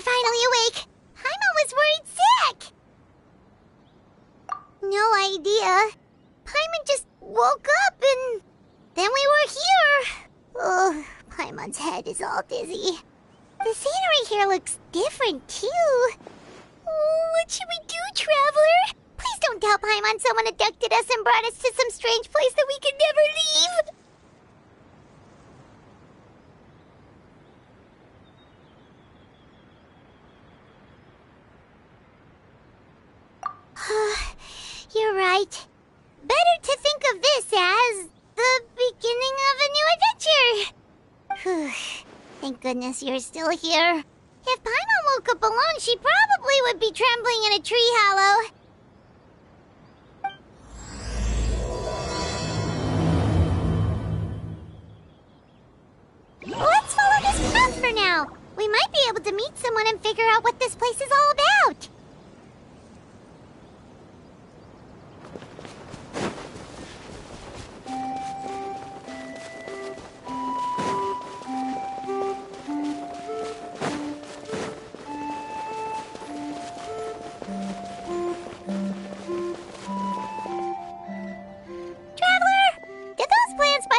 finally awake. Paimon was worried sick. No idea. Paimon just woke up and then we were here. Oh, Paimon's head is all dizzy. The scenery here looks different, too. Oh, what should we do, Traveler? Please don't tell Paimon someone abducted us and brought us to some strange place that we could never leave. You're right. Better to think of this as the beginning of a new adventure. Thank goodness you're still here. If Paimon woke up alone, she probably would be trembling in a tree hollow. Let's follow this path for now. We might be able to meet someone and figure out what this place is all about.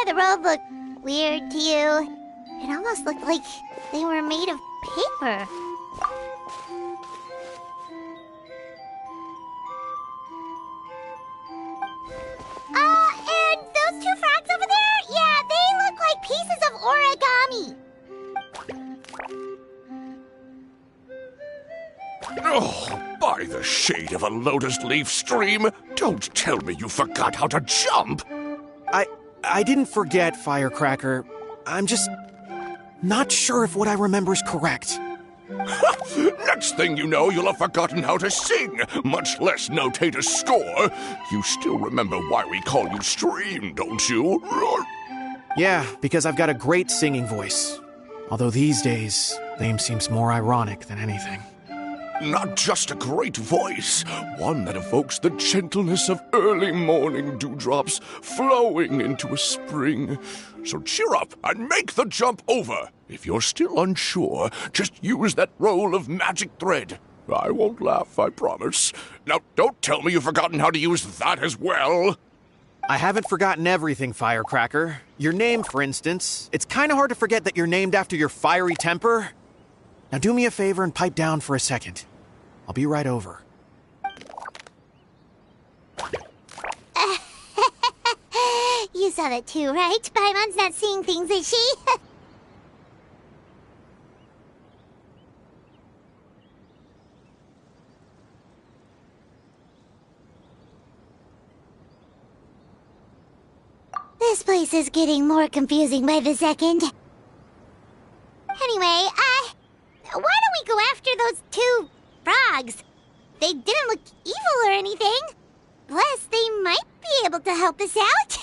The road looked weird to you. It almost looked like they were made of paper. And those two frogs over there? Yeah, they look like pieces of origami. Oh, by the shade of a lotus leaf stream, don't tell me you forgot how to jump. I didn't forget, Firecracker. I'm just not sure if what I remember is correct. Next thing you know, you'll have forgotten how to sing, much less notate a score. You still remember why we call you Stream, don't you? Yeah, because I've got a great singing voice. Although these days, name seems more ironic than anything. Not just a great voice, one that evokes the gentleness of early morning dewdrops flowing into a spring. So cheer up and make the jump over. If you're still unsure, just use that roll of magic thread. I won't laugh, I promise. Now, don't tell me you've forgotten how to use that as well. I haven't forgotten everything, Firecracker. Your name, for instance. It's kind of hard to forget that you're named after your fiery temper. Now do me a favor and pipe down for a second. I'll be right over. You saw that too, right? Paimon's not seeing things, is she? This place is getting more confusing by the second. Anyway, why don't we go after those two frogs? They didn't look evil or anything. Plus, they might be able to help us out.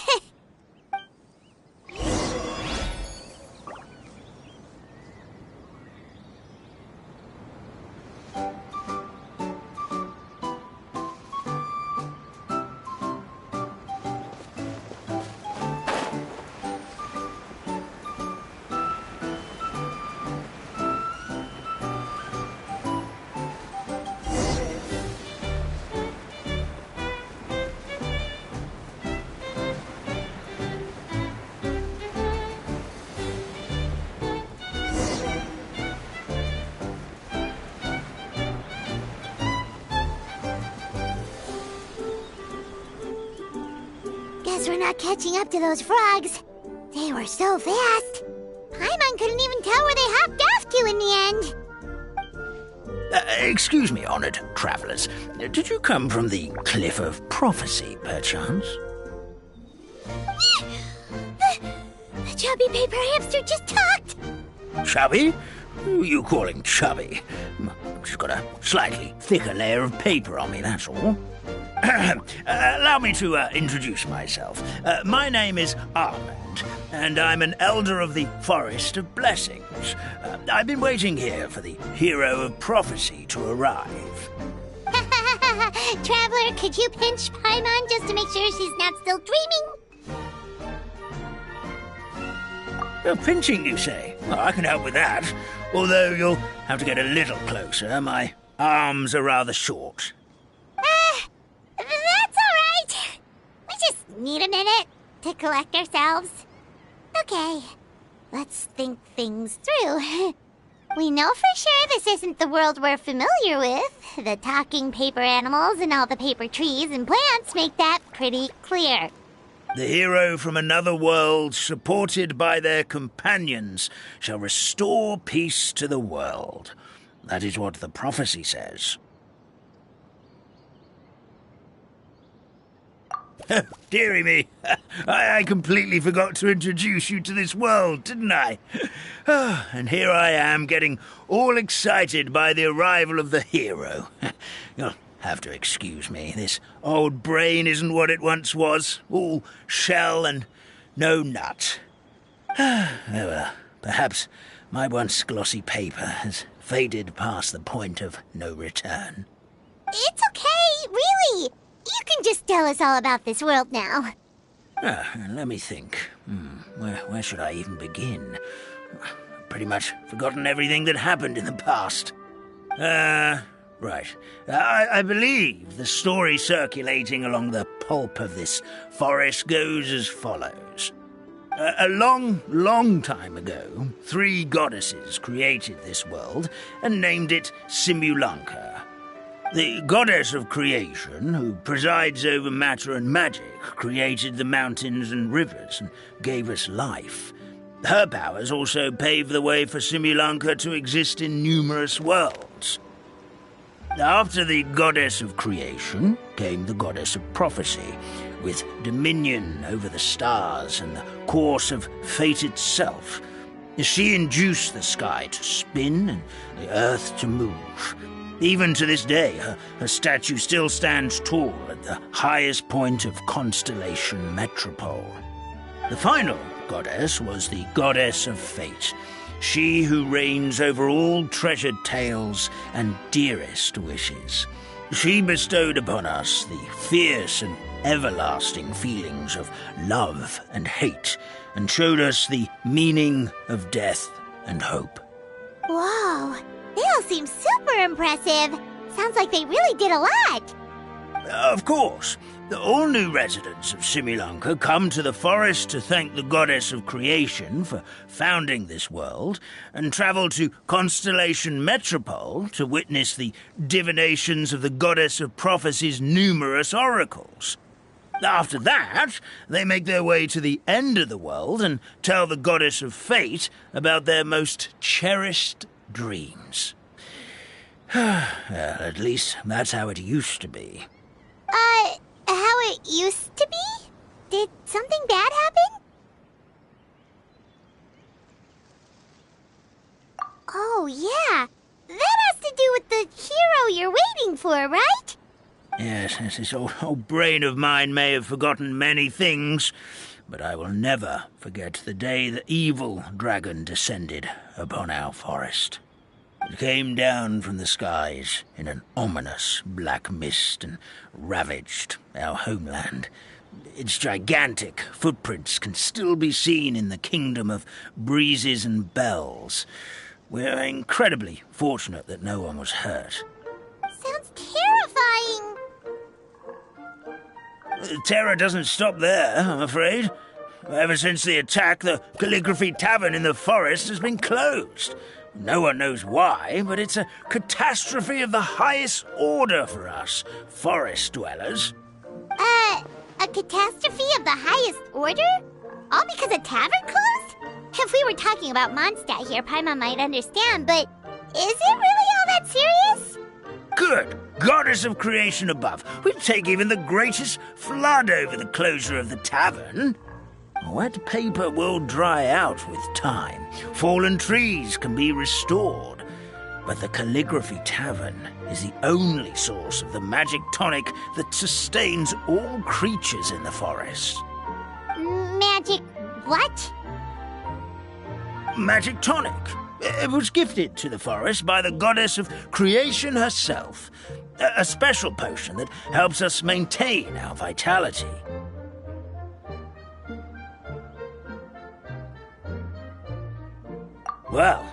Guess we're not catching up to those frogs. They were so fast. Paimon couldn't even tell where they hopped off to in the end. Excuse me, honored travelers. Did you come from the Cliff of Prophecy, perchance? The chubby paper hamster just talked. Chubby? Who are you calling chubby? I've just got a slightly thicker layer of paper on me, that's all. Allow me to introduce myself. My name is Armand, and I'm an elder of the Forest of Blessings. I've been waiting here for the hero of prophecy to arrive. Traveler, could you pinch Paimon just to make sure she's not still dreaming? Pinching, you say? Well, I can help with that. Although you'll have to get a little closer. My arms are rather short. That's alright. We just need a minute to collect ourselves. Okay, let's think things through. We know for sure this isn't the world we're familiar with. The talking paper animals and all the paper trees and plants make that pretty clear. The hero from another world, supported by their companions, shall restore peace to the world. That is what the prophecy says. Dearie me, I completely forgot to introduce you to this world, didn't I? And here I am, getting all excited by the arrival of the hero. You'll have to excuse me. This old brain isn't what it once was, all shell and no nut. Oh well, perhaps my once glossy paper has faded past the point of no return. It's okay, really. You can just tell us all about this world now. Let me think. Where should I even begin? Pretty much forgotten everything that happened in the past. Right. I believe the story circulating along the pulp of this forest goes as follows. A long time ago, 3 goddesses created this world and named it Simulanka. The goddess of creation, who presides over matter and magic, created the mountains and rivers and gave us life. Her powers also paved the way for Simulanka to exist in numerous worlds. After the goddess of creation came the goddess of prophecy, with dominion over the stars and the course of fate itself. She induced the sky to spin and the earth to move. Even to this day, her statue still stands tall at the highest point of Constellation Metropole. The final goddess was the goddess of fate, she who reigns over all treasured tales and dearest wishes. She bestowed upon us the fierce and everlasting feelings of love and hate, and showed us the meaning of death and hope. Whoa, they all seem super impressive. Sounds like they really did a lot. Of course. All new residents of Simulanka come to the forest to thank the goddess of creation for founding this world, and travel to Constellation Metropole to witness the divinations of the goddess of prophecy's numerous oracles. After that, they make their way to the end of the world and tell the goddess of fate about their most cherished dreams. Well, at least that's how it used to be. How it used to be? Did something bad happen? Oh, yeah. That has to do with the hero you're waiting for, right? Yes, this old brain of mine may have forgotten many things, but I will never forget the day the evil dragon descended upon our forest. It came down from the skies in an ominous black mist and ravaged our homeland. Its gigantic footprints can still be seen in the kingdom of breezes and bells. We're incredibly fortunate that no one was hurt. Sounds terrifying. Terror doesn't stop there, I'm afraid. Ever since the attack, the Calligraphy Tavern in the forest has been closed. No one knows why, but it's a catastrophe of the highest order for us, forest dwellers. A catastrophe of the highest order? All because a tavern closed? If we were talking about Mondstadt here, Paimon might understand, but is it really all that serious? Good goddess of creation above. We'd take even the greatest flood over the closure of the tavern. Wet paper will dry out with time. Fallen trees can be restored. But the Calligraphy Tavern is the only source of the magic tonic that sustains all creatures in the forest. Magic what? Magic tonic. It was gifted to the forest by the goddess of creation herself. A special potion that helps us maintain our vitality. Well,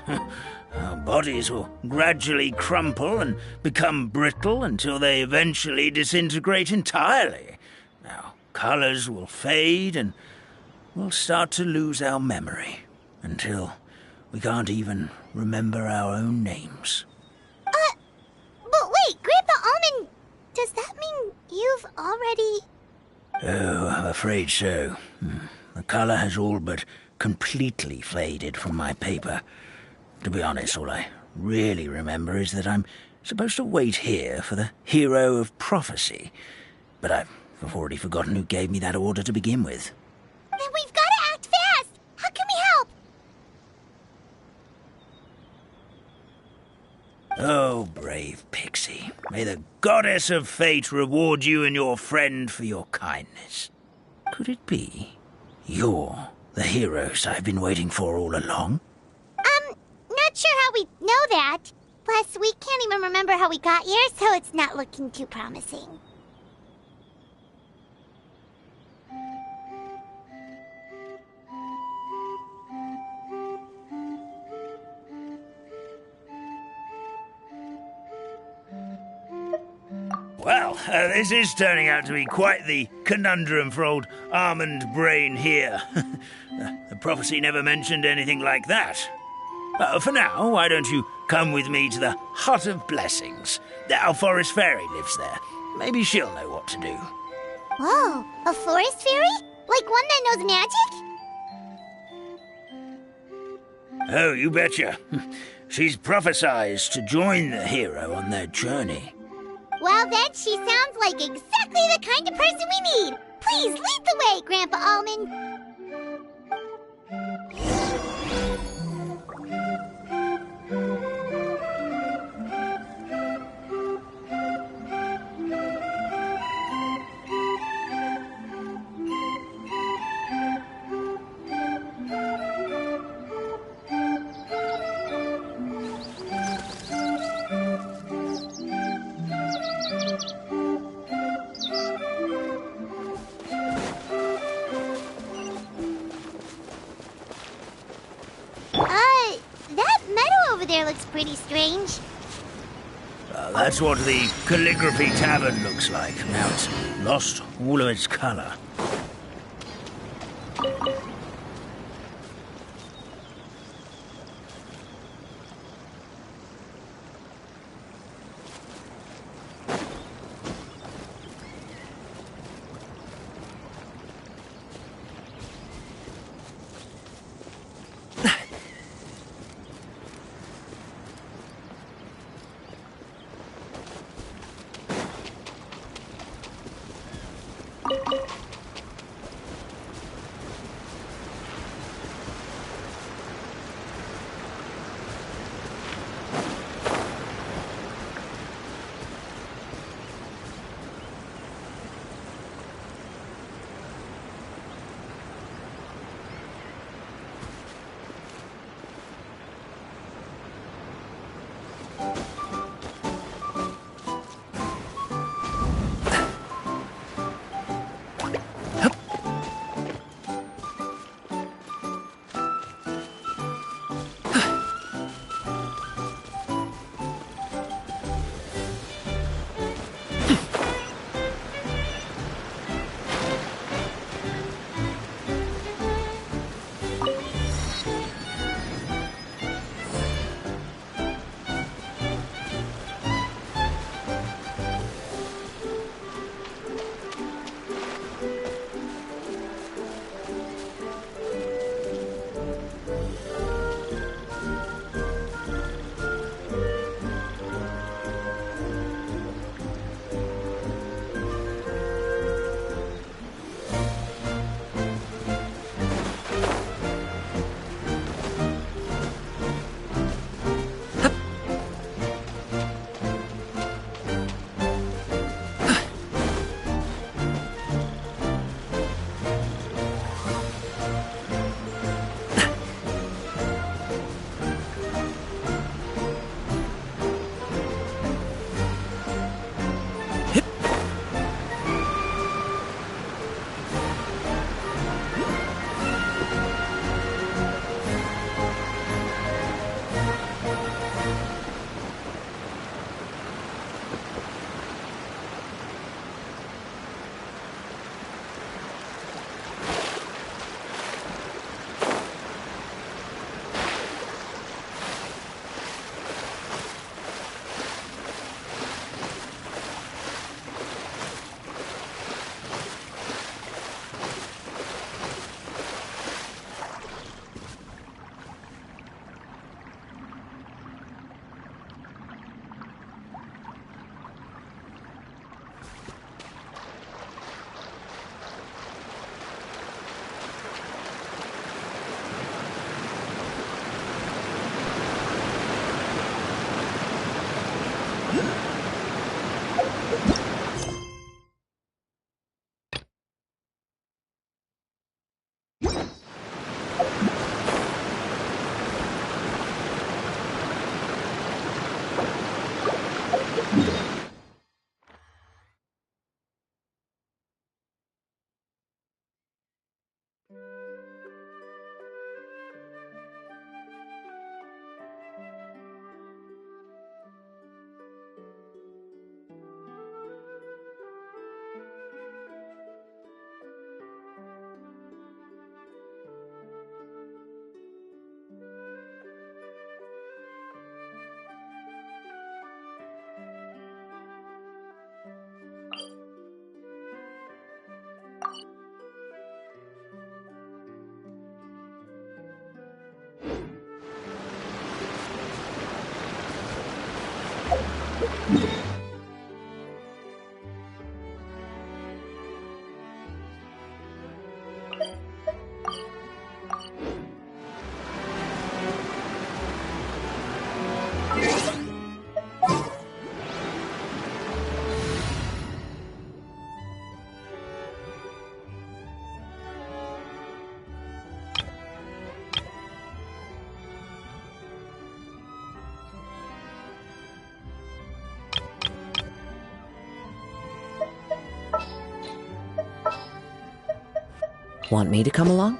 our Bodies will gradually crumple and become brittle until they eventually disintegrate entirely. Now, colors will fade and we'll start to lose our memory until we can't even remember our own names. But wait, Grandpa Almond, does that mean you've already... Oh, I'm afraid so. The color has all but completely faded from my paper. To be honest, all I really remember is that I'm supposed to wait here for the hero of prophecy. But I've already forgotten who gave me that order to begin with. Then we've got to act fast! How can we help? Oh, brave Pixie. May the goddess of fate reward you and your friend for your kindness. Could it be you're the heroes I've been waiting for all along? Not sure how we know that. Plus, we can't even remember how we got here, so it's not looking too promising. Well, this is turning out to be quite the conundrum for old Almond Brain here. The prophecy never mentioned anything like that. For now, why don't you come with me to the Hut of Blessings? Our forest fairy lives there. Maybe she'll know what to do. Whoa, a forest fairy? Like one that knows magic? Oh, you betcha. She's prophesized to join the hero on their journey. Well, then she sounds like exactly the kind of person we need. Please lead the way, Grandpa Almond. That meadow over there looks pretty strange. That's what the Calligraphy Tavern looks like. Now it's lost all of its color. Want me to come along?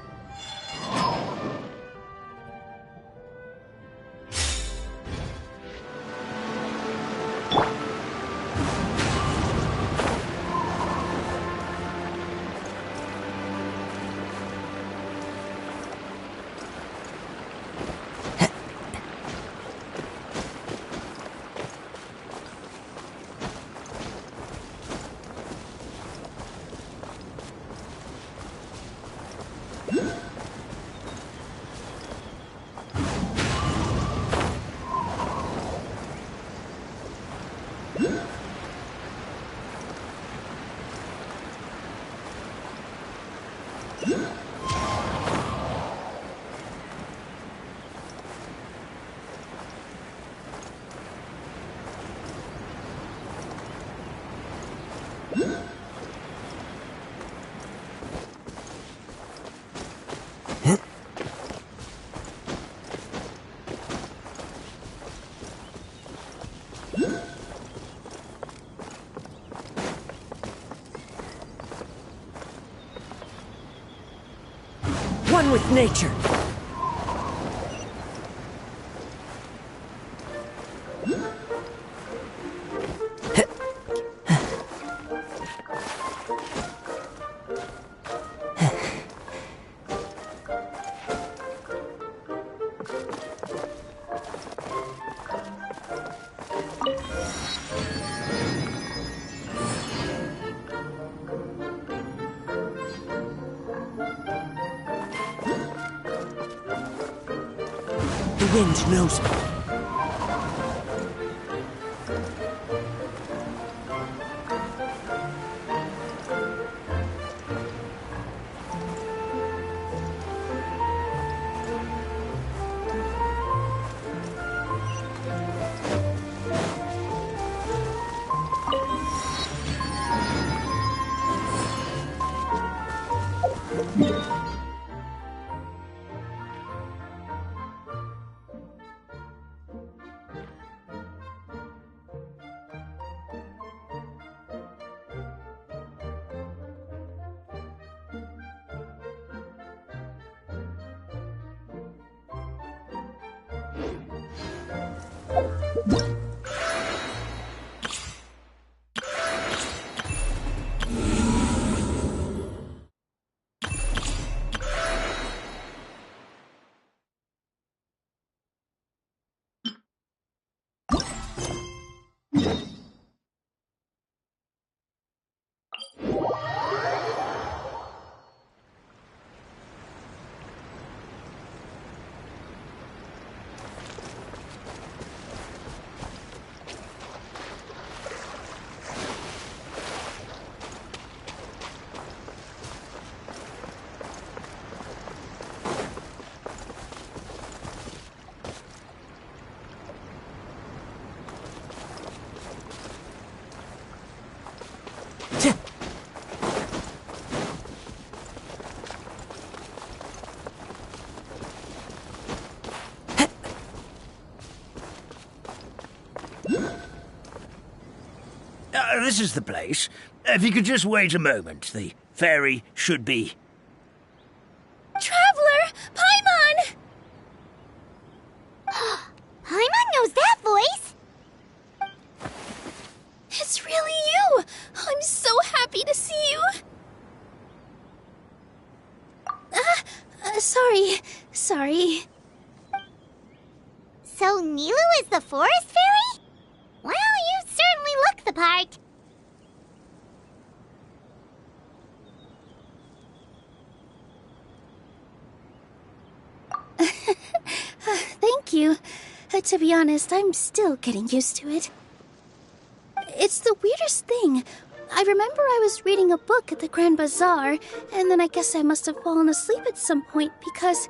One with nature. The wind knows me. This is the place. If you could just wait a moment, the ferry should be... Traveler! Paimon! Paimon knows that voice! It's really you! I'm so happy to see you! Sorry. So Nilu is the forest fairy? Well, you certainly look the part. Thank you. To be honest, I'm still getting used to it. It's the weirdest thing. I remember I was reading a book at the Grand Bazaar, and then I guess I must have fallen asleep at some point because,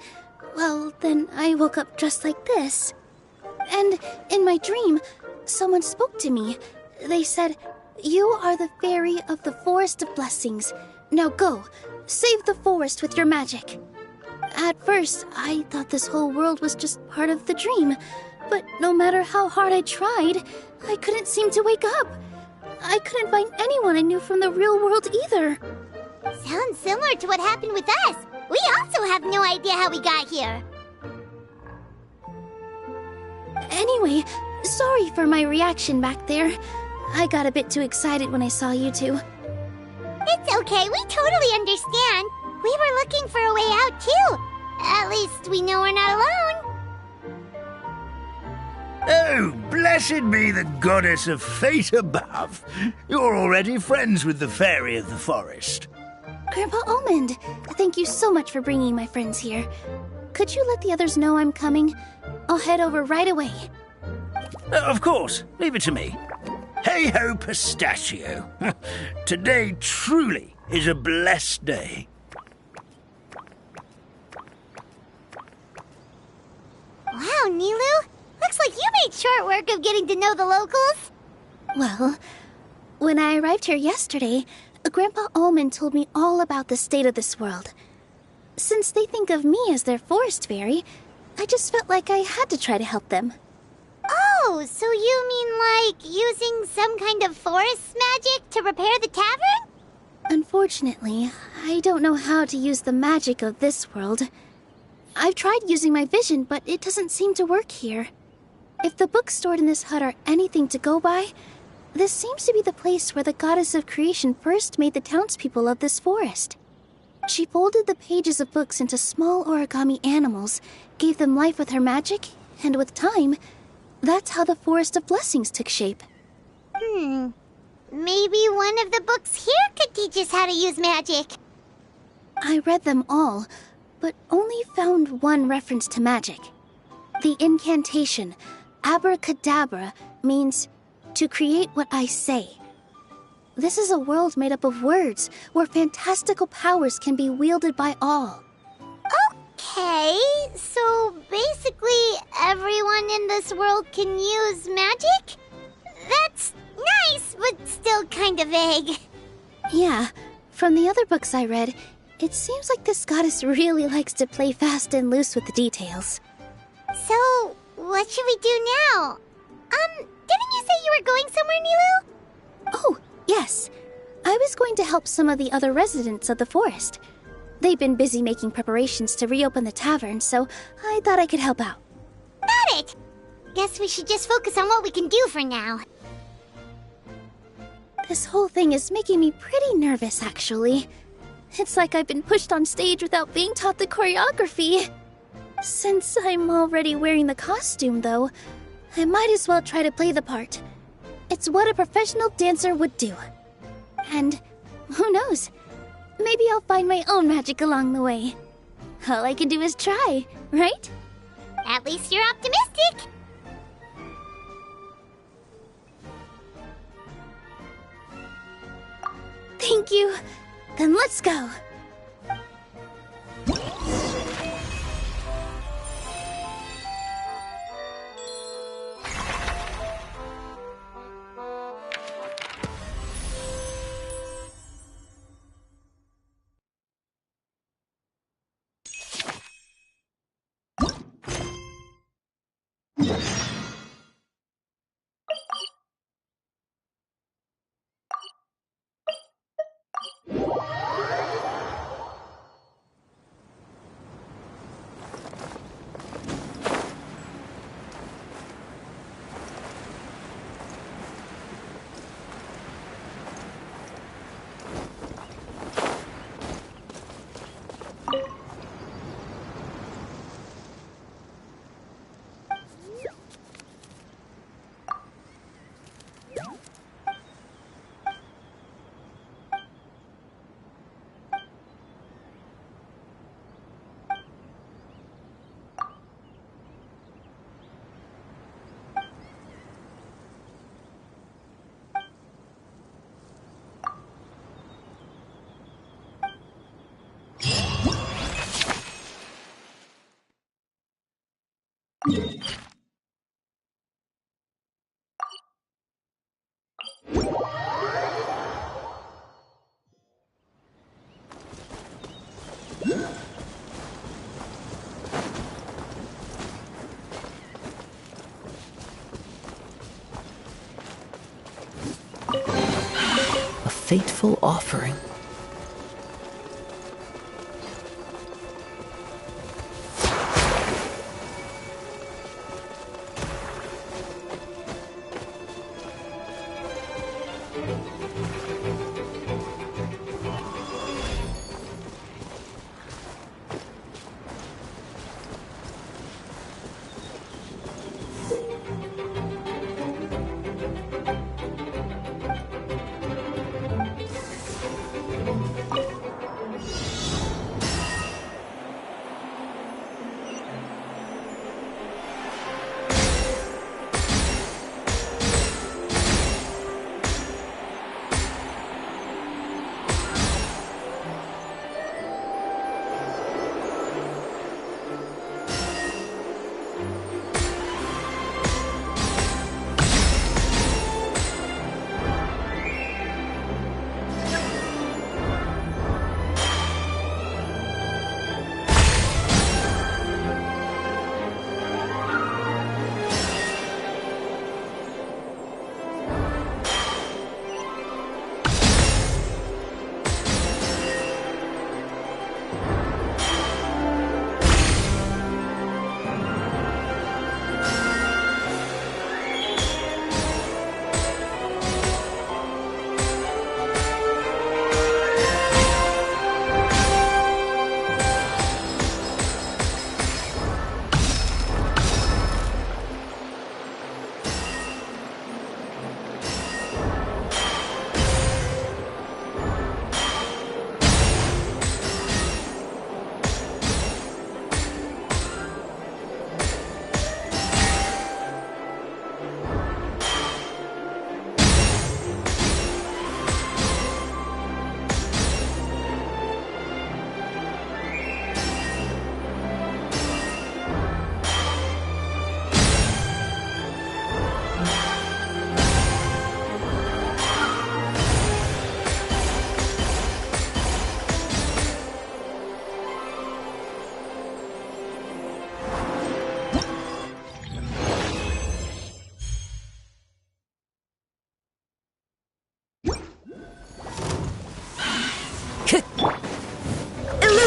well, then I woke up dressed like this. And in my dream, someone spoke to me. They said, "You are the fairy of the Forest of Blessings. Now go, save the forest with your magic." At first, I thought this whole world was just part of the dream, but no matter how hard I tried, I couldn't seem to wake up. I couldn't find anyone I knew from the real world either. Sounds similar to what happened with us. We also have no idea how we got here. Anyway, sorry for my reaction back there. I got a bit too excited when I saw you two. It's okay, we totally understand. We were looking for a way out too. At least we know we're not alone. Oh, blessed be the goddess of fate above. You're already friends with the fairy of the forest. Grandpa Almond, thank you so much for bringing my friends here. Could you let the others know I'm coming? I'll head over right away. Of course, leave it to me. Hey-ho, pistachio. Today truly is a blessed day. Wow, Nilu. Looks like you made short work of getting to know the locals. Well, when I arrived here yesterday, Grandpa Almond told me all about the state of this world. Since they think of me as their forest fairy, I just felt like I had to try to help them. Oh, so you mean like using some kind of forest magic to repair the tavern? Unfortunately, I don't know how to use the magic of this world. I've tried using my vision, but it doesn't seem to work here. If the books stored in this hut are anything to go by, this seems to be the place where the goddess of creation first made the townspeople of this forest. She folded the pages of books into small origami animals, gave them life with her magic, and with time, that's how the Forest of Blessings took shape. Maybe one of the books here could teach us how to use magic. I read them all, but only found one reference to magic. The incantation, abracadabra, means to create what I say. This is a world made up of words, where fantastical powers can be wielded by all. Okay, so basically everyone in this world can use magic? That's nice, but still kind of vague. Yeah, from the other books I read, it seems like this goddess really likes to play fast and loose with the details. So, what should we do now? Didn't you say you were going somewhere, Nilu? Oh, yes. I was going to help some of the other residents of the forest. They've been busy making preparations to reopen the tavern, so I thought I could help out. Got it! Guess we should just focus on what we can do for now. This whole thing is making me pretty nervous, actually. It's like I've been pushed on stage without being taught the choreography. Since I'm already wearing the costume, though, I might as well try to play the part. It's what a professional dancer would do. And who knows? Maybe I'll find my own magic along the way. All I can do is try, right? At least you're optimistic. Thank you. Then let's go. A fateful offering.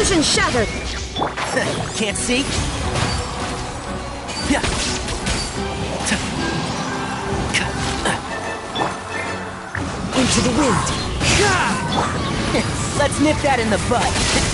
Illusion shattered! Can't see? Into the wind! Let's nip that in the bud.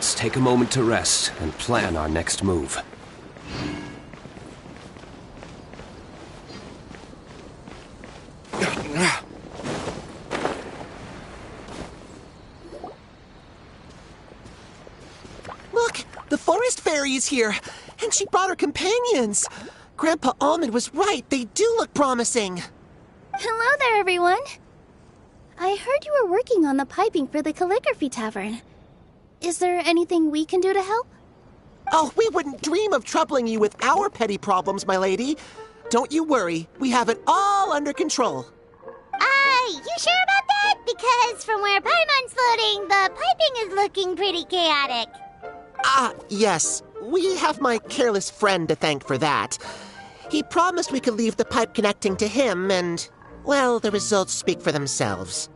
Let's take a moment to rest and plan our next move. Look, the forest fairy is here, and she brought her companions. Grandpa Almond was right. They do look promising. Hello there, everyone. I heard you were working on the piping for the calligraphy tavern. Is there anything we can do to help? Oh, we wouldn't dream of troubling you with our petty problems, my lady. Don't you worry. We have it all under control. You sure about that? Because from where Paimon's floating, the piping is looking pretty chaotic. Yes. We have my careless friend to thank for that. He promised we could leave the pipe connecting to him, and, well, the results speak for themselves.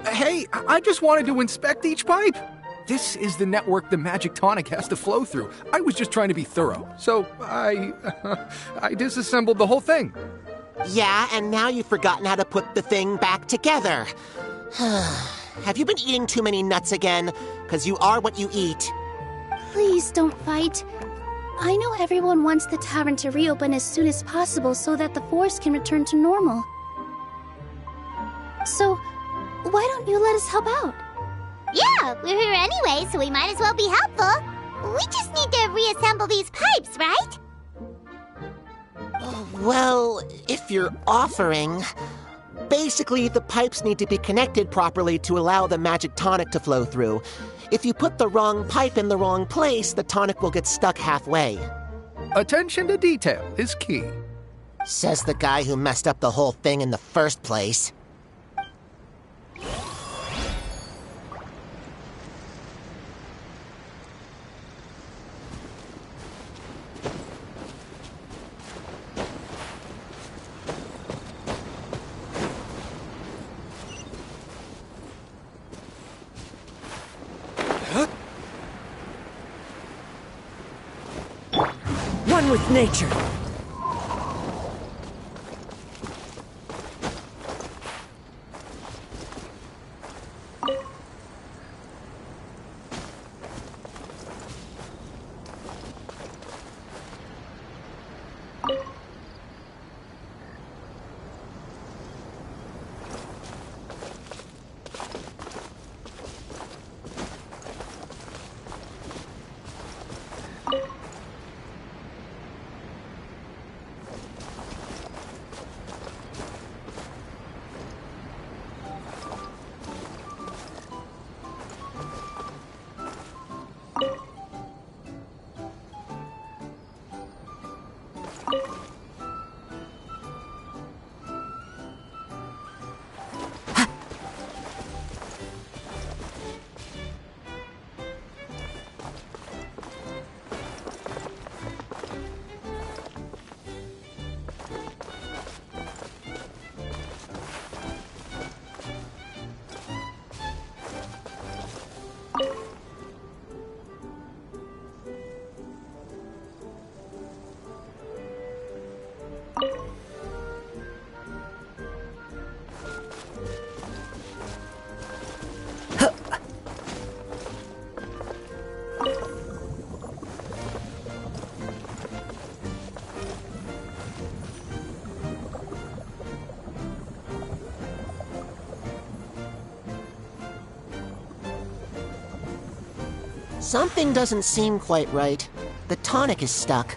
Hey, I just wanted to inspect each pipe. This is the network the magic tonic has to flow through. I was just trying to be thorough, so I disassembled the whole thing. Yeah, and now you've forgotten how to put the thing back together. Have you been eating too many nuts again? 'Cause you are what you eat. Please don't fight. I know everyone wants the tavern to reopen as soon as possible so that the forest can return to normal. So, why don't you let us help out? Yeah, we're here anyway, so we might as well be helpful. We just need to reassemble these pipes, right? Well, if you're offering... Basically, the pipes need to be connected properly to allow the magic tonic to flow through. If you put the wrong pipe in the wrong place, the tonic will get stuck halfway. Attention to detail is key. Says the guy who messed up the whole thing in the first place. One with nature. Something doesn't seem quite right. The tonic is stuck.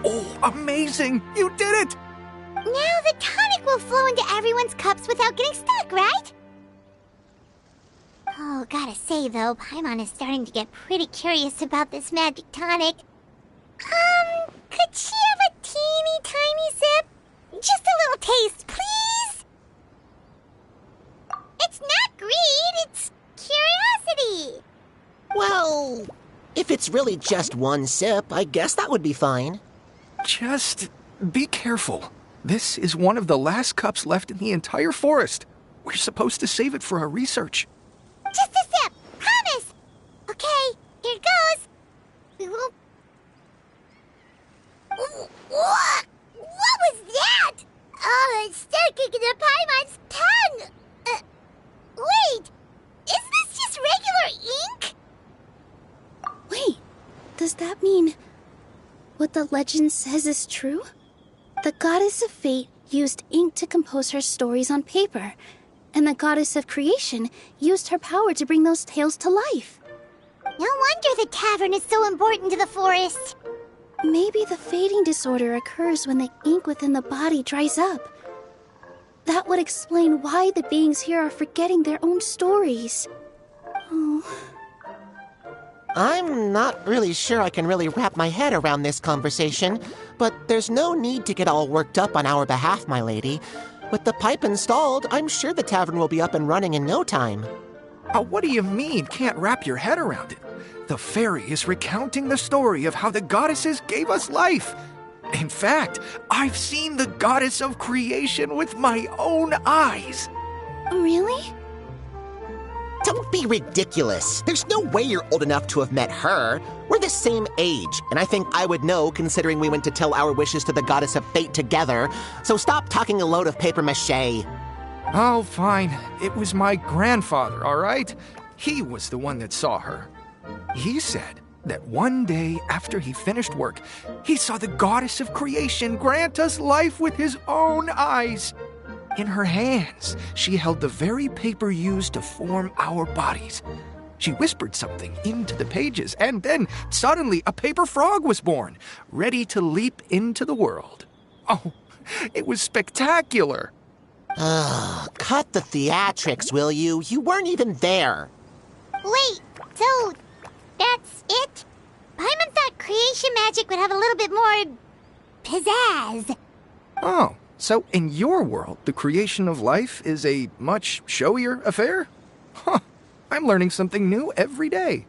Oh, amazing! You did it! Now the tonic will flow into everyone's cups without getting stuck, right? Oh, gotta say though, Paimon is starting to get pretty curious about this magic tonic. Could she have a teeny tiny sip? Just a little taste, please? It's not greed, it's curiosity. Well, if it's really just one sip, I guess that would be fine. Just be careful. This is one of the last cups left in the entire forest. We're supposed to save it for our research. Just a sip, promise. Okay, here goes. We won't. What was that? Oh, it's sticking to Paimon's tongue. Wait, is this just regular ink? Wait, does that mean what the legend says is true? The goddess of fate used ink to compose her stories on paper, and the goddess of creation used her power to bring those tales to life. No wonder the tavern is so important to the forest. Maybe the fading disorder occurs when the ink within the body dries up. That would explain why the beings here are forgetting their own stories. Oh. I'm not really sure I can really wrap my head around this conversation, but there's no need to get all worked up on our behalf, my lady. With the pipe installed, I'm sure the tavern will be up and running in no time. What do you mean, can't wrap your head around it? The fairy is recounting the story of how the goddesses gave us life. In fact, I've seen the goddess of creation with my own eyes. Really? Don't be ridiculous. There's no way you're old enough to have met her. We're the same age, and I think I would know considering we went to tell our wishes to the goddess of fate together. So stop talking a load of papier-mâché. Oh, fine. It was my grandfather, all right? He was the one that saw her. He said that one day after he finished work, he saw the goddess of creation grant us life with his own eyes. In her hands, she held the very paper used to form our bodies. She whispered something into the pages, and then suddenly a paper frog was born, ready to leap into the world. Oh, it was spectacular. Cut the theatrics, will you? You weren't even there. Wait, so that's it? Paimon thought creation magic would have a little bit more pizzazz. Oh, so in your world, the creation of life is a much showier affair? Huh, I'm learning something new every day.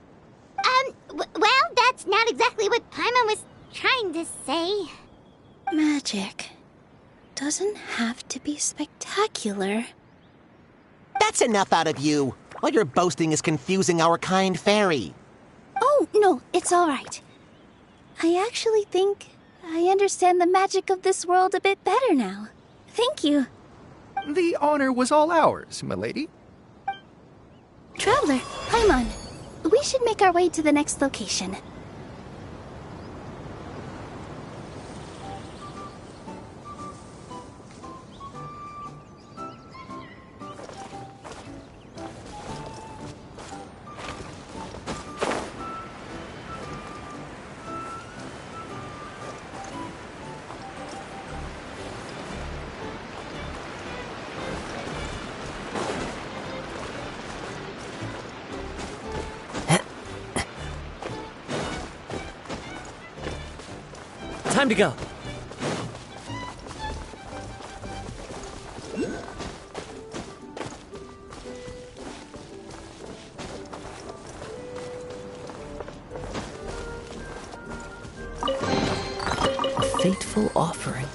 Well, that's not exactly what Paimon was trying to say. Magic doesn't have to be spectacular. That's enough out of you. All your boasting is confusing our kind fairy. Oh, no, it's all right. I actually think I understand the magic of this world a bit better now. Thank you. The honor was all ours, milady. Traveler, Paimon, we should make our way to the next location. Time to go. A fateful offering.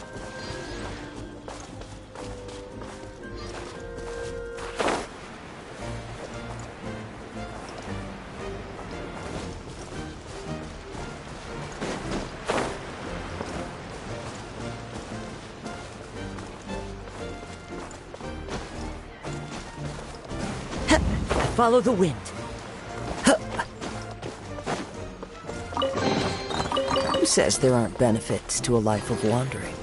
Follow the wind. Who says there aren't benefits to a life of wandering?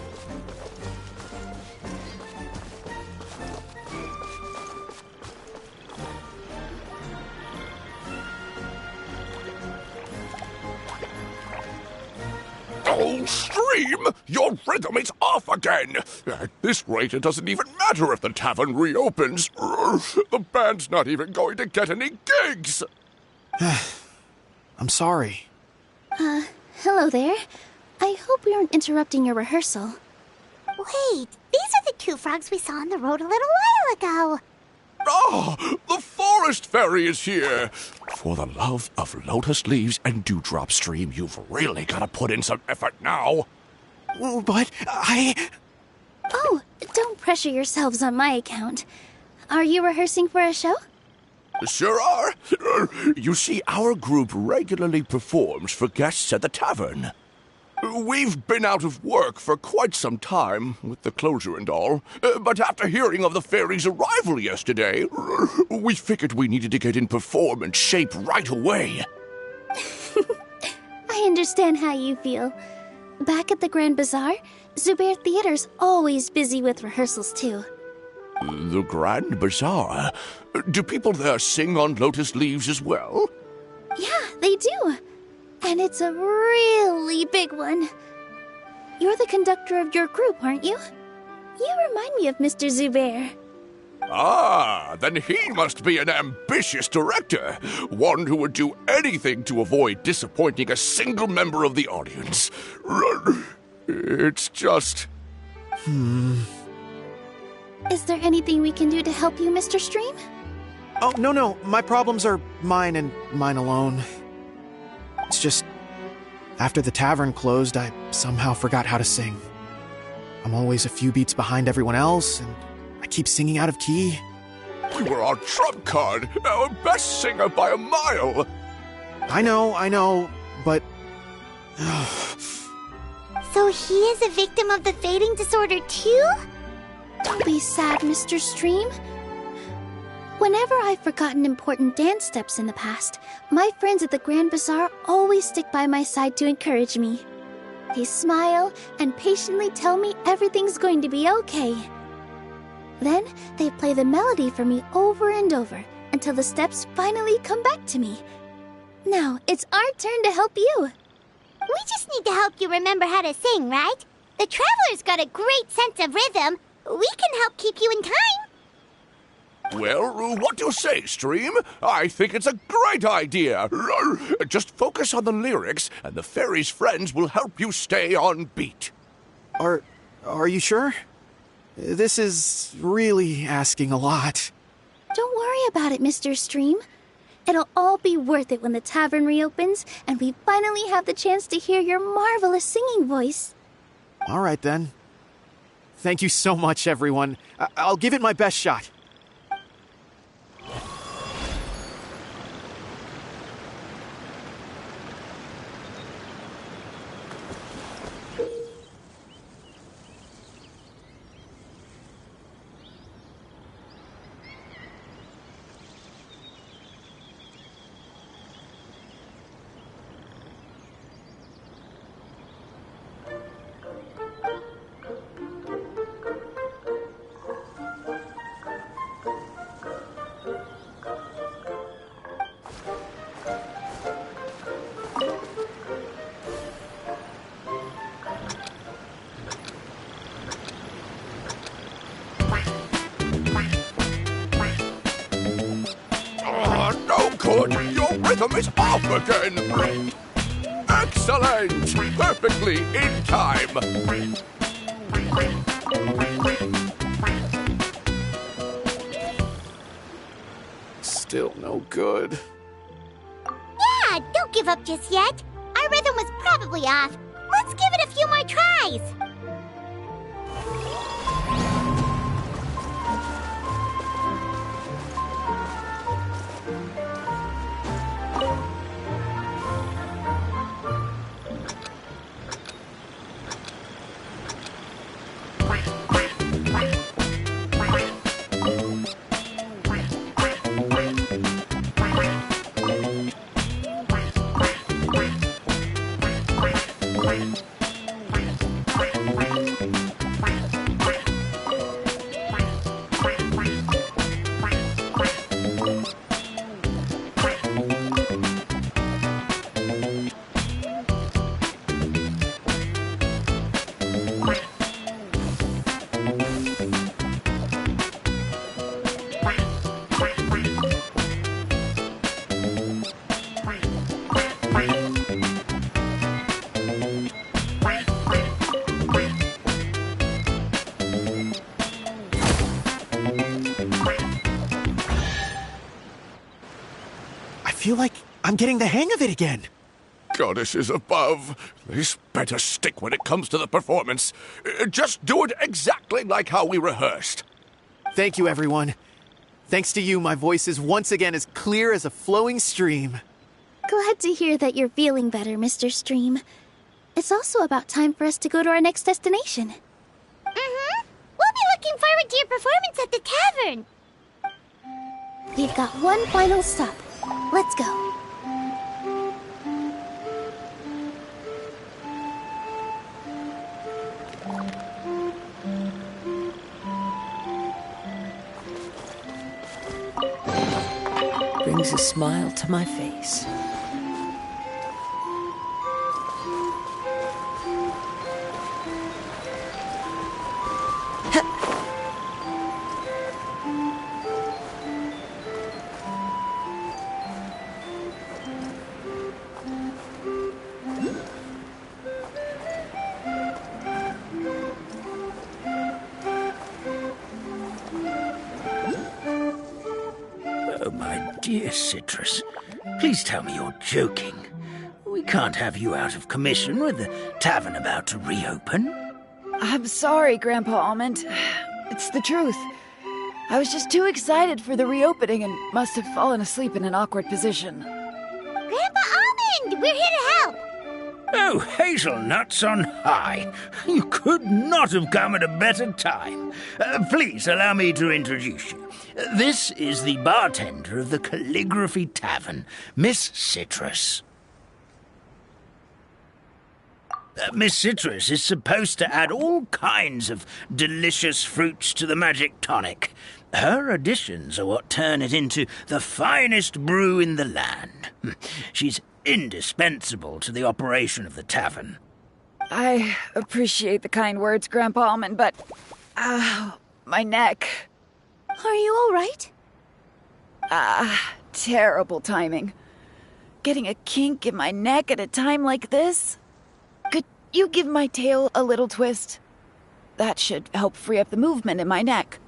Oh, Stream! Your rhythm is off again! At this rate, it doesn't even matter if the tavern reopens. The band's not even going to get any gigs! I'm sorry. Hello there. I hope we aren't interrupting your rehearsal. Wait, these are the two frogs we saw on the road a little while ago. Oh, the forest fairy is here! For the love of lotus leaves and dewdrop, Stream, you've really got to put in some effort now. But Oh, don't pressure yourselves on my account. Are you rehearsing for a show? Sure are. You see, our group regularly performs for guests at the tavern. We've been out of work for quite some time, with the closure and all, but after hearing of the fairy's arrival yesterday, we figured we needed to get in performance shape right away. I understand how you feel. Back at the Grand Bazaar, Zubair Theater's always busy with rehearsals too. The Grand Bazaar? Do people there sing on lotus leaves as well? Yeah, they do. And it's a really big one. You're the conductor of your group, aren't you? You remind me of Mr. Zubair. Ah, then he must be an ambitious director. One who would do anything to avoid disappointing a single member of the audience. It's just... Is there anything we can do to help you, Mr. Stream? Oh, no. My problems are mine and mine alone. It's just, after the tavern closed, I somehow forgot how to sing. I'm always a few beats behind everyone else, and I keep singing out of key. We were on trump card, our best singer by a mile. I know, but... So he is a victim of the fading disorder too? Don't be sad, Mr. Stream. Whenever I've forgotten important dance steps in the past, my friends at the Grand Bazaar always stick by my side to encourage me. They smile and patiently tell me everything's going to be okay. Then they play the melody for me over and over until the steps finally come back to me. Now it's our turn to help you. We just need to help you remember how to sing, right? The Traveler's got a great sense of rhythm. We can help keep you in time. Well, what do you say, Stream? I think it's a great idea. Just focus on the lyrics, and the fairy's friends will help you stay on beat. Are you sure? This is really asking a lot. Don't worry about it, Mr. Stream. It'll all be worth it when the tavern reopens and we finally have the chance to hear your marvelous singing voice. All right, then. Thank you so much, everyone. I'll give it my best shot. Good, your rhythm is off again. Excellent, perfectly in time. Still no good. Yeah, don't give up just yet. Our rhythm was probably off. Let's give it a few more tries. I'm getting the hang of it again. Goddesses above, this better stick when it comes to the performance. Just do it exactly like how we rehearsed. Thank you, everyone. Thanks to you, my voice is once again as clear as a flowing stream. Glad to hear that you're feeling better, Mr. Stream. It's also about time for us to go to our next destination. Mm-hmm. We'll be looking forward to your performance at the tavern. We've got one final stop. Let's go. Brings a smile to my face. Oh, my dear Citrus, please tell me you're joking. We can't have you out of commission with the tavern about to reopen. I'm sorry, Grandpa Almond. It's the truth. I was just too excited for the reopening and must have fallen asleep in an awkward position. Grandpa Almond, we're here to help. Oh, hazelnuts on high. You could not have come at a better time. Please allow me to introduce you. This is the bartender of the Calligraphy Tavern, Miss Citrus. Miss Citrus is supposed to add all kinds of delicious fruits to the magic tonic. Her additions are what turn it into the finest brew in the land. She's indispensable to the operation of the tavern. I appreciate the kind words, Grandpa Almond, but... my neck. Are you all right? Terrible timing. Getting a kink in my neck at a time like this? Could you give my tail a little twist? That should help free up the movement in my neck.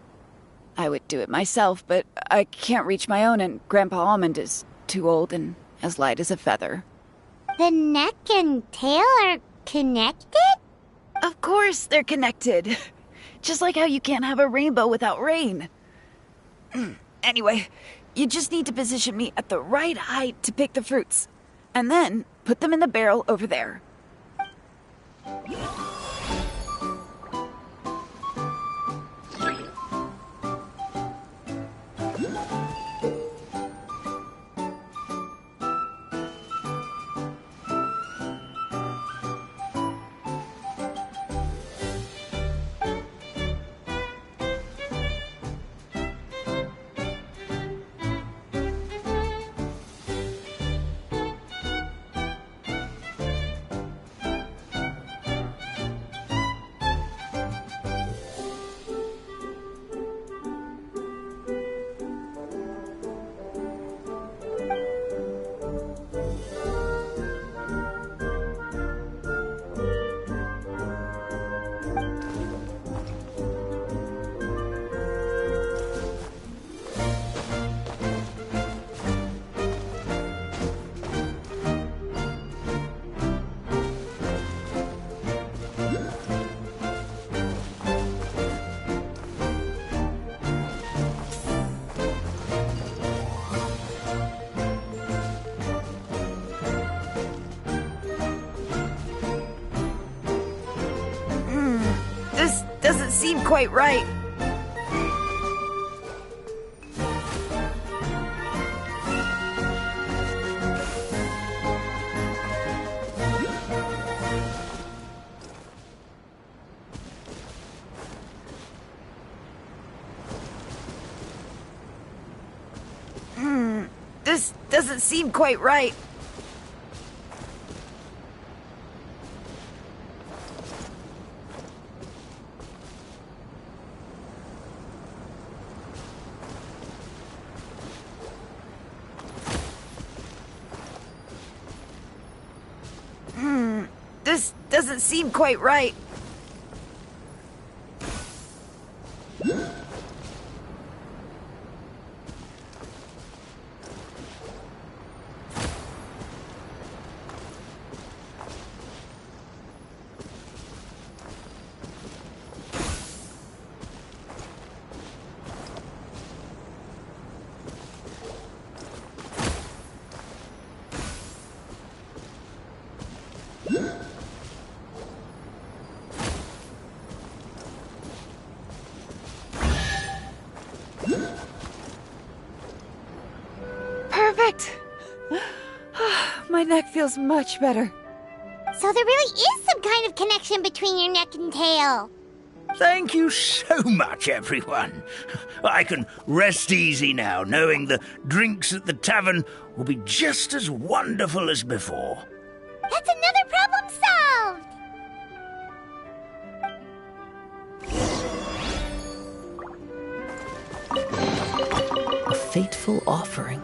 I would do it myself, but I can't reach my own, and Grandpa Almond is too old and as light as a feather. The neck and tail are connected? Of course they're connected. Just like how you can't have a rainbow without rain. Anyway, you just need to position me at the right height to pick the fruits. And then put them in the barrel over there. This doesn't seem quite right. This doesn't seem quite right. This doesn't seem quite right. My neck feels much better. So there really is some kind of connection between your neck and tail. Thank you so much, everyone. I can rest easy now, knowing the drinks at the tavern will be just as wonderful as before. That's another problem solved! A fateful offering.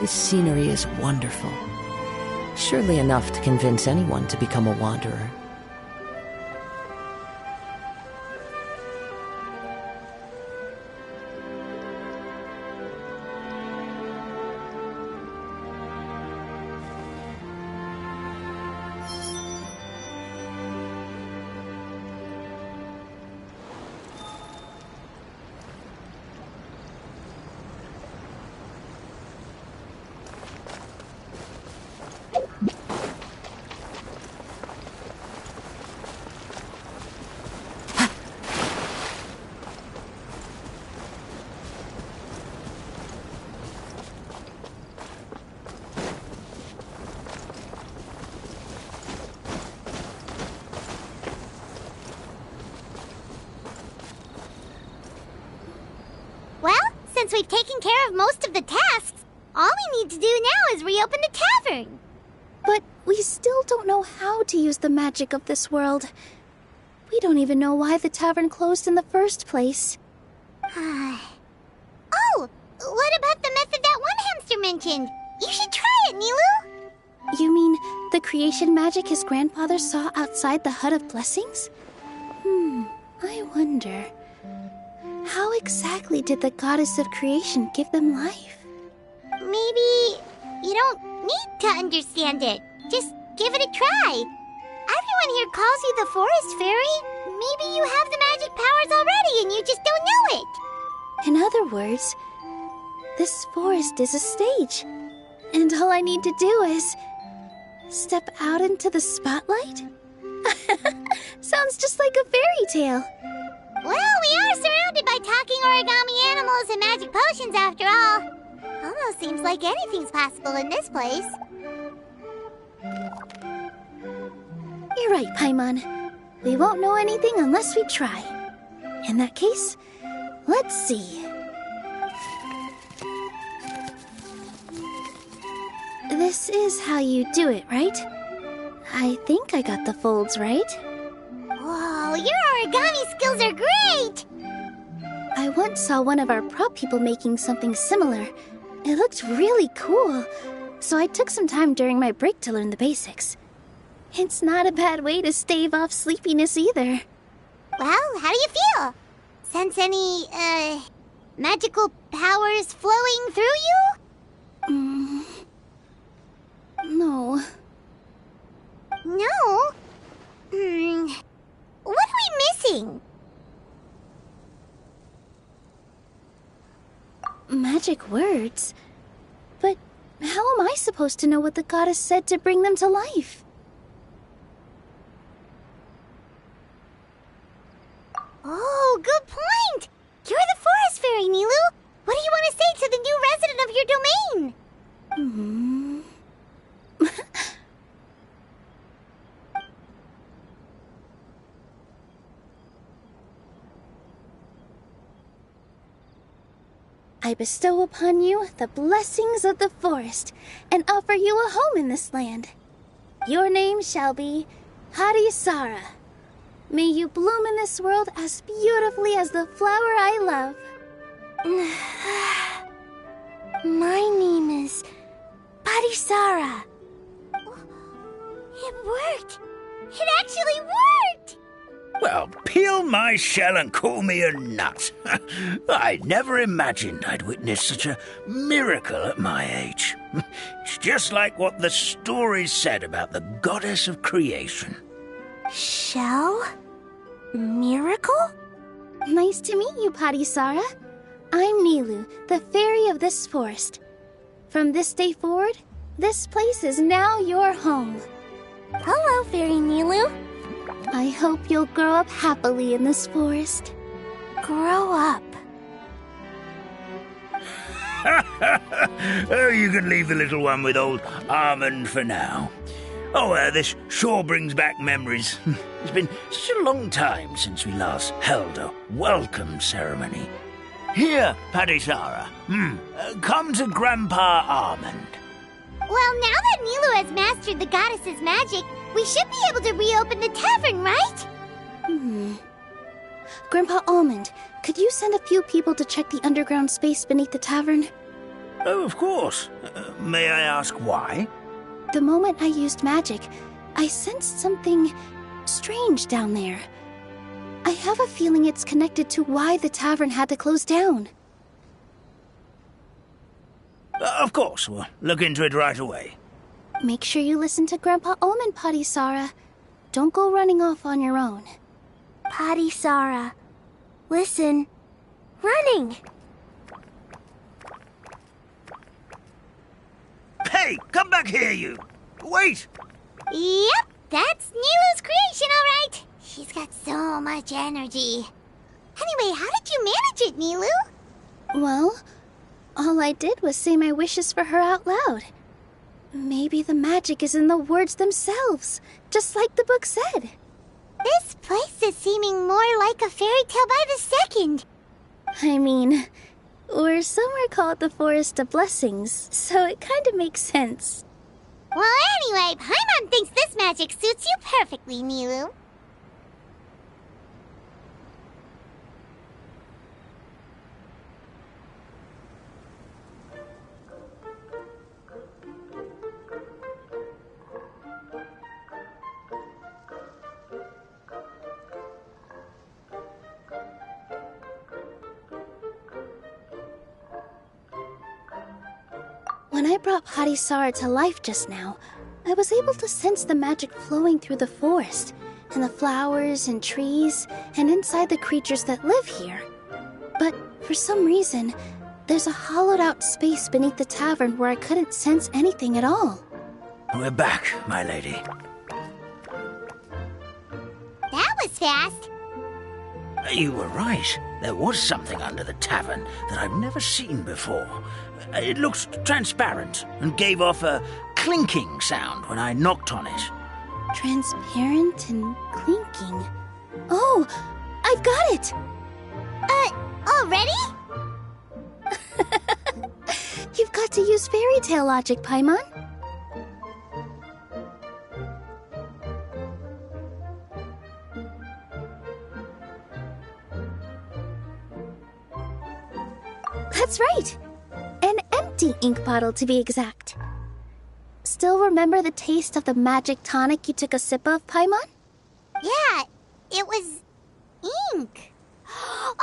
This scenery is wonderful. Surely enough to convince anyone to become a wanderer. Well, since we've taken care of most of the tasks, all we need to do now is reopen the tavern. But we still don't know how to use the magic of this world. We don't even know why the tavern closed in the first place. Oh, what about the method that one hamster mentioned? You should try it, Nilu. You mean the creation magic his grandfather saw outside the Hut of Blessings? I wonder. How exactly did the goddess of creation give them life? Maybe you don't need to understand it. Just give it a try. Everyone here calls you the Forest Fairy. Maybe you have the magic powers already and you just don't know it. In other words, this forest is a stage. And all I need to do is step out into the spotlight? Sounds just like a fairy tale. Well, we are surrounded by talking origami animals and magic potions after all. Almost seems like anything's possible in this place. You're right, Paimon. We won't know anything unless we try. In that case, let's see. This is how you do it, right? I think I got the folds right. Whoa, your origami skills are great! I once saw one of our prop people making something similar. It looked really cool, so I took some time during my break to learn the basics. It's not a bad way to stave off sleepiness either. Well, how do you feel? Sense any, magical powers flowing through you? No. No? What are we missing? Magic words? But how am I supposed to know what the goddess said to bring them to life? Oh, good point! You're the Forest Fairy, Nilu! What do you want to say to the new resident of your domain? I bestow upon you the blessings of the forest and offer you a home in this land. Your name shall be Harisara. May you bloom in this world as beautifully as the flower I love. My name is Parisara. It worked! It actually worked! Well, peel my shell and call me a nut. I never imagined I'd witness such a miracle at my age. It's just like what the stories said about the goddess of creation. Shell? Miracle? Nice to meet you, Padisara. I'm Nilu, the fairy of this forest. From this day forward, this place is now your home. Hello, Fairy Nilu. I hope you'll grow up happily in this forest. Grow up. Oh, you can leave the little one with old Almond for now. Oh, this sure brings back memories. It's been such a long time since we last held a welcome ceremony. Here, Padisara. Come to Grandpa Almond. Well, now that Nilu has mastered the goddess's magic, we should be able to reopen the tavern, right? Grandpa Almond, could you send a few people to check the underground space beneath the tavern? Oh, of course. May I ask why? The moment I used magic, I sensed something strange down there. I have a feeling it's connected to why the tavern had to close down. Of course, we'll look into it right away. Make sure you listen to Grandpa Almond, Padisara. Don't go running off on your own. Padisara, listen. Running! Hey, come back here, you! Wait! Yep, that's Nilu's creation, all right. She's got so much energy. Anyway, how did you manage it, Nilu? Well, all I did was say my wishes for her out loud. Maybe the magic is in the words themselves, just like the book said. This place is seeming more like a fairy tale by the second. I mean, we're somewhere called the Forest of Blessings, so it kind of makes sense. Well, anyway, Paimon thinks this magic suits you perfectly, Nilu. When I brought Padisara to life just now, I was able to sense the magic flowing through the forest, and the flowers and trees, and inside the creatures that live here. But for some reason, there's a hollowed-out space beneath the tavern where I couldn't sense anything at all. We're back, my lady. That was fast. You were right. There was something under the tavern that I've never seen before. It looked transparent and gave off a clinking sound when I knocked on it. Transparent and clinking. Oh, I've got it! Already? You've got to use fairy tale logic, Paimon. That's right! An empty ink bottle, to be exact. Still remember the taste of the magic tonic you took a sip of, Paimon? Yeah, it was ink. Oh,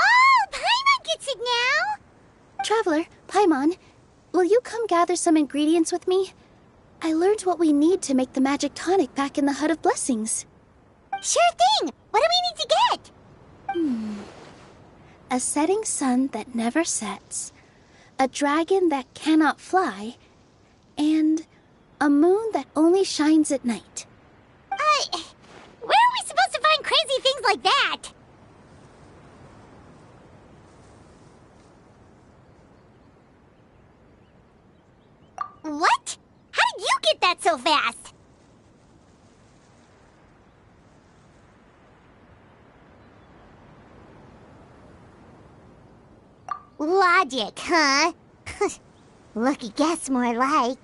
Paimon gets it now! Traveler, Paimon, will you come gather some ingredients with me? I learned what we need to make the magic tonic back in the Hut of Blessings. Sure thing! What do we need to get? A setting sun that never sets, a dragon that cannot fly, and a moon that only shines at night. Where are we supposed to find crazy things like that? What? How did you get that so fast? Logic, huh? Lucky guess, more like.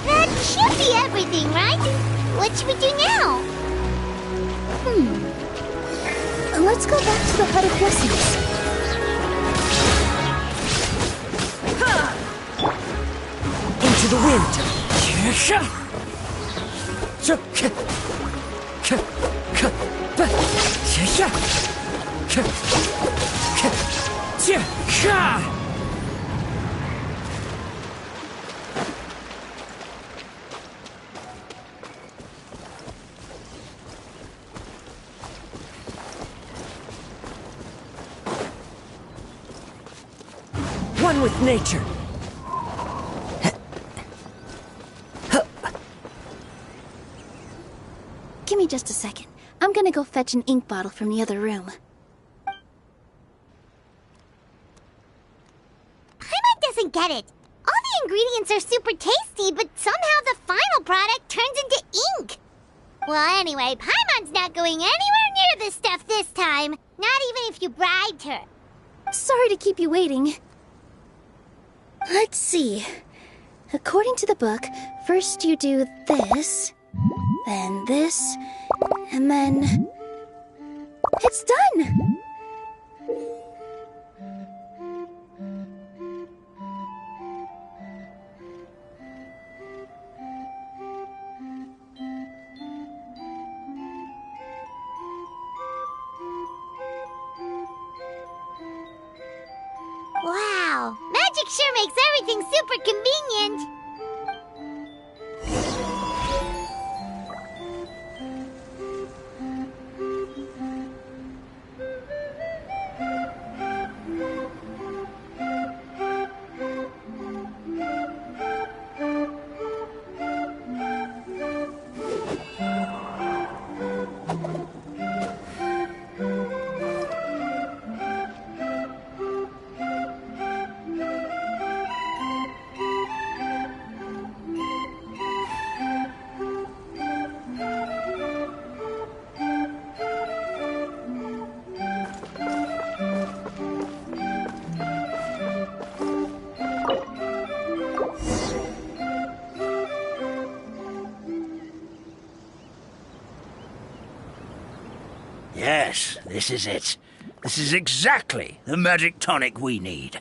That should be everything, right? What should we do now? Let's go back to the Hut of Blessings. Into the wind. One with nature. Give me just a second. I'm gonna go fetch an ink bottle from the other room. Paimon doesn't get it. All the ingredients are super tasty, but somehow the final product turns into ink. Well, anyway, Paimon's not going anywhere near this stuff this time. Not even if you bribed her. Sorry to keep you waiting. Let's see. According to the book, first you do this, then this, and then... It's done! Wow, magic sure makes everything super convenient. Yes, this is it. This is exactly the magic tonic we need.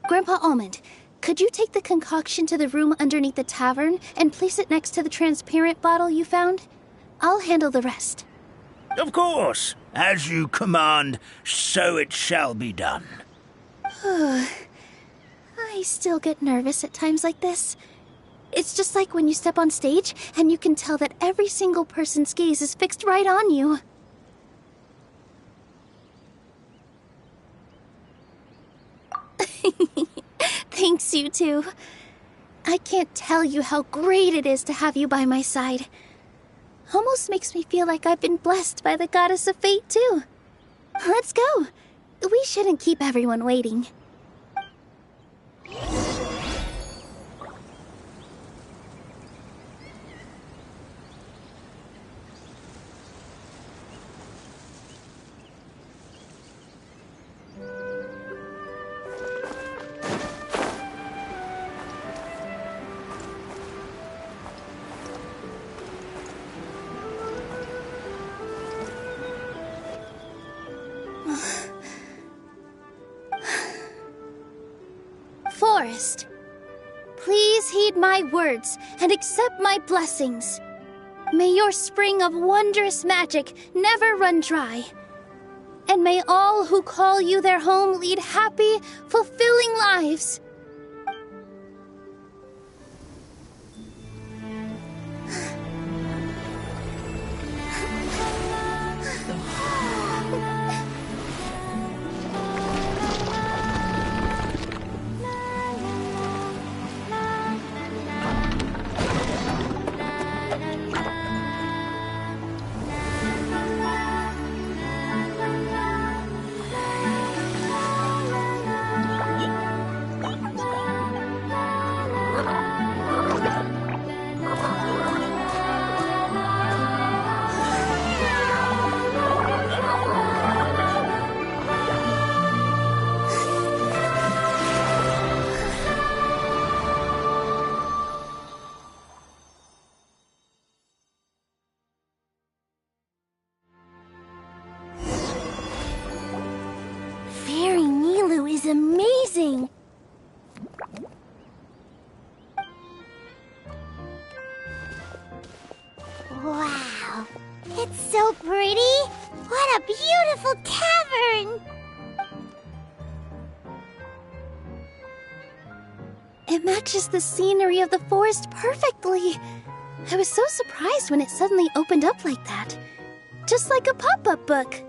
Grandpa Almond, could you take the concoction to the room underneath the tavern and place it next to the transparent bottle you found? I'll handle the rest. Of course. As you command, so it shall be done. I still get nervous at times like this. It's just like when you step on stage and you can tell that every single person's gaze is fixed right on you. Thanks, you two. I can't tell you how great it is to have you by my side. Almost makes me feel like I've been blessed by the goddess of fate, too. Let's go. We shouldn't keep everyone waiting. Forest, please heed my words and accept my blessings. May your spring of wondrous magic never run dry. And may all who call you their home lead happy, fulfilling lives. amazing! Wow, it's so pretty! What a beautiful tavern! It matches the scenery of the forest perfectly. I was so surprised when it suddenly opened up like that. Just like a pop-up book.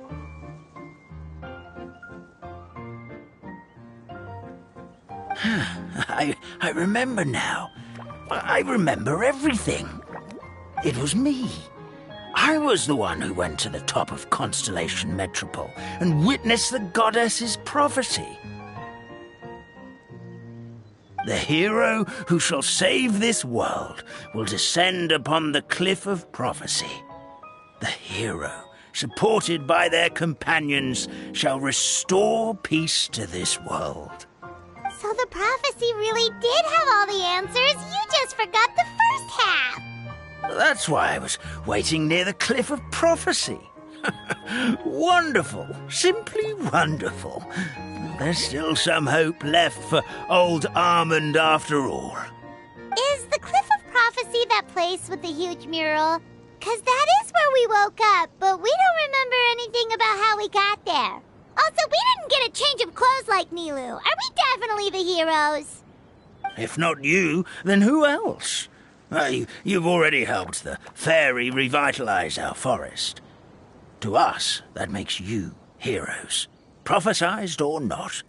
I remember now. I remember everything. It was me. I was the one who went to the top of Constellation Metropole and witnessed the goddess's prophecy. The hero who shall save this world will descend upon the cliff of prophecy. The hero, supported by their companions, shall restore peace to this world. So the prophecy really did have all the answers. You just forgot the first half. That's why I was waiting near the cliff of prophecy. Wonderful, simply wonderful. There's still some hope left for old Armand after all. Is the Cliff of Prophecy that place with the huge mural? 'Cause that is where we woke up, but we don't remember anything about how we got there. Also, we didn't get a change of clothes like Nilu. Are we definitely the heroes? If not you, then who else? You've already helped the fairy revitalize our forest. To us, that makes you heroes. Prophesized or not.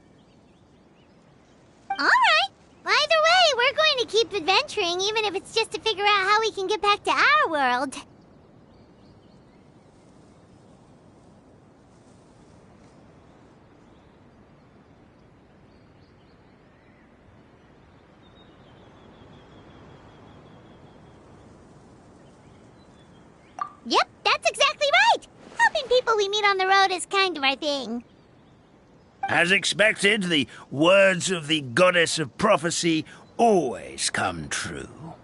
All right. Either way, we're going to keep adventuring, even if it's just to figure out how we can get back to our world. Yep, that's exactly right! Helping people we meet on the road is kind of our thing. As expected, the words of the goddess of prophecy always come true.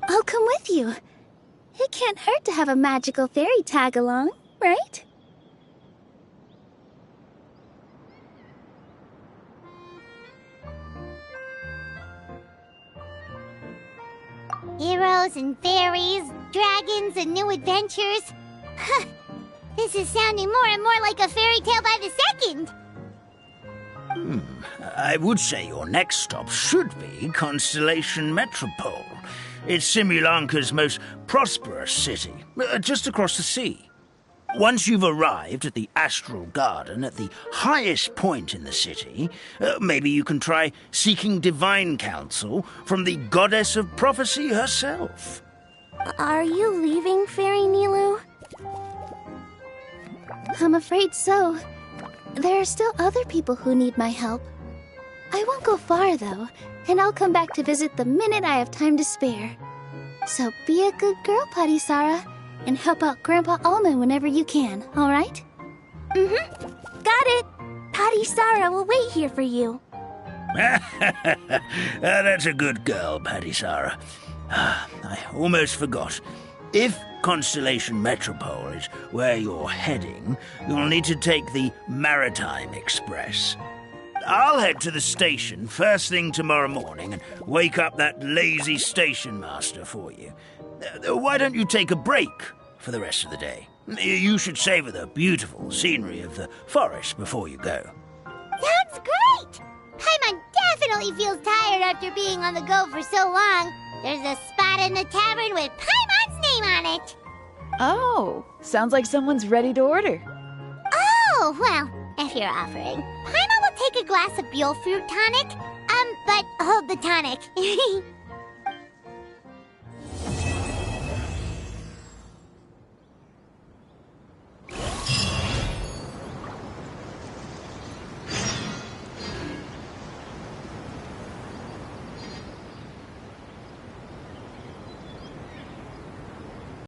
I'll come with you. It can't hurt to have a magical fairy tag along, right? Heroes and fairies, dragons and new adventures. This is sounding more and more like a fairy tale by the second. I would say your next stop should be Constellation Metropole. It's Simulanka's most prosperous city, just across the sea. Once you've arrived at the Astral Garden at the highest point in the city, maybe you can try seeking divine counsel from the goddess of prophecy herself. Are you leaving, Fairy Nilu? I'm afraid so. There are still other people who need my help. I won't go far, though, and I'll come back to visit the minute I have time to spare. So be a good girl, Patisara, and help out Grandpa Alma whenever you can, all right? Mm-hmm. Got it. Patisara will wait here for you. That's a good girl, Patisara. I almost forgot. If Constellation Metropole is where you're heading, you'll need to take the Maritime Express. I'll head to the station first thing tomorrow morning and wake up that lazy station master for you. Why don't you take a break for the rest of the day? You should savor the beautiful scenery of the forest before you go. Sounds great! Paimon definitely feels tired after being on the go for so long. There's a spot in the tavern with Paimon's name on it. Oh, sounds like someone's ready to order. Oh, well, if you're offering, Paimon will take a glass of Buell fruit tonic. But hold the tonic.